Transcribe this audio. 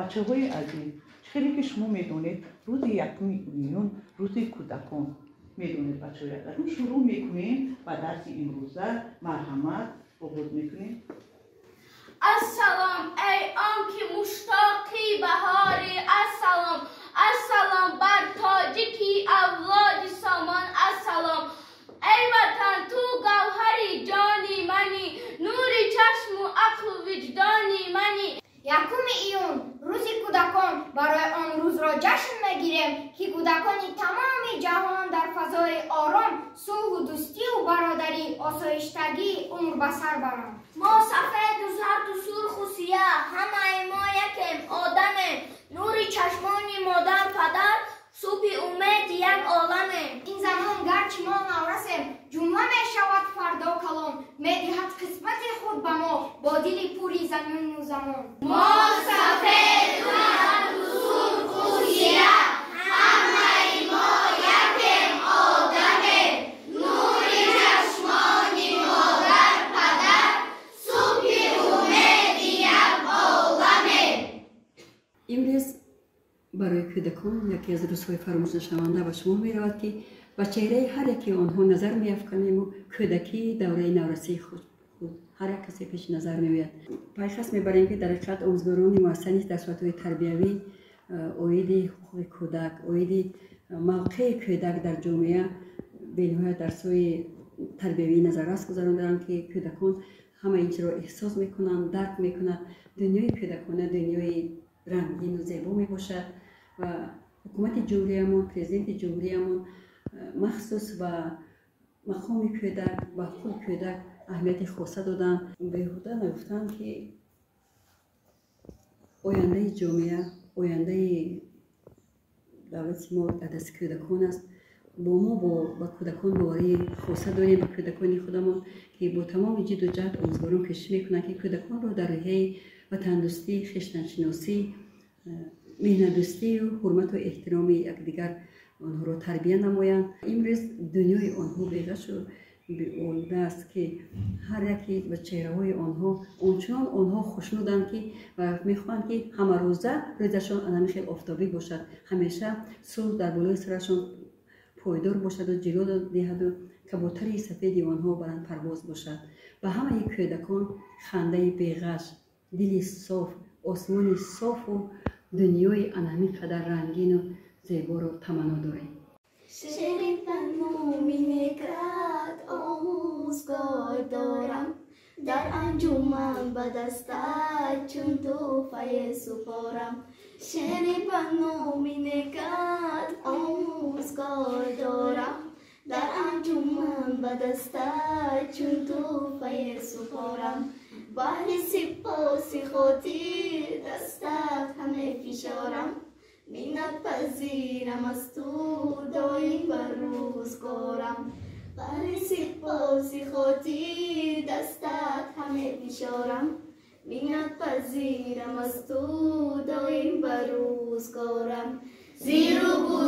بچه‌های عزیز، خیلی که شما میدونید روز 1 ایون روز کودکان میدونید بچه‌های عزیز. شروع میکنیم و درس امروزه مرحمت عبور میکنیم. السلام ای آنکه مشتاقی بهاری، السلام السلام بر تاجیکی اولاد سامان، السلام ای وطن تو گوهری جانی منی، نوری چشم و عقل و وجدانی منی. 1 ایون روزی کودکان، برای آن روز را جشن میگیریم که کودکانی تمام جهان در فضای آرام، صلح و دوستی و برادری، آسایشتگی عمر به سر برند. ما سفید و زرد و سرخ و سیاه، همه ما یکیم آدمیم، نور چشمانی مادر پدر، صبح امید یک عالمیم. این زمان گرچه ما نورسیم، جمعه می شود فردا کلام، میدهد قسمت خود به ما با دل پوری زمین و زمان. ما سفید و زرد و سرخ و سیاه، همه ما یکیم آدمیم، نور چشمانی مادر پدر، صبح امید یک عالمیم. امروز برای کودکان یکی از روزهای فراموش نشونده به شما می رود که به چهره هر یکی آنها نظر می افکنیم و کودکی دوره نورسی خود هر یک کسی پیش نظر می آید. پیشخست می بریم که در حقیقت آموزگاران مؤثر نیست در صورتهای تربیوی اوید حقوق کودک، اوید موقع کودک در جامعه به نهایت در سوی تربیوی نظررس گذراندند که کودکان همه این را احساس میکنند، درک میکنند. دنیای کودکانه دنیای رنگین و زیبا می باشد و حکومت جمهوریمون، پرزیدنت جمهوریمون مخصوص و مقام کودک و حقوق کودک اهمیت خاصه دادن. بیهوده نگفتن که آینده جامعه، آینده دولت ما در دست کودکان است. ما با کودکان باوری خاصه داریم، با کودکان خودمون که با تمام جد و جهد آموزگاران کوشش میکنن که کودکان رو در راهی وطن دوستی، خویشتن‌شناسی، مهنت دوستی و حرمت و احترام یکدیگر آنها را تربیت نمایند. امروز دنیای آنها بی‌غش و بی‌آلوده است که هر یکی به چهره‌های آنها آنچنان آنها خوشنودند که و میخواهند که همه روزشان انمی خیلی آفتابی باشد، همیشه صبح در بالای سرشان پایدار باشد و جلو دهد و کبوتری سفید آنها بلند پرواز باشد. و همه کودکان خنده بی‌غش، دلی صاف، آسمانی صاف و دنیای انمی قدر رنگین و زیبا رو تمنا داریم. شریفم مومینکت آموزگار دارم، در انجمن به دستت چون تحفه سپارم. شریفم مومینکت آموزگار دارم، در انجمن به دستت چون تحفه سپارم. بهر سپاس خاطر دستت همه فشارم، منت پذیرم از تو دایم بر روزگارم. بهر سپاس خاطر دستت همه فشارم، منت پذیرم از تو دایم بر روزگارم. زیر و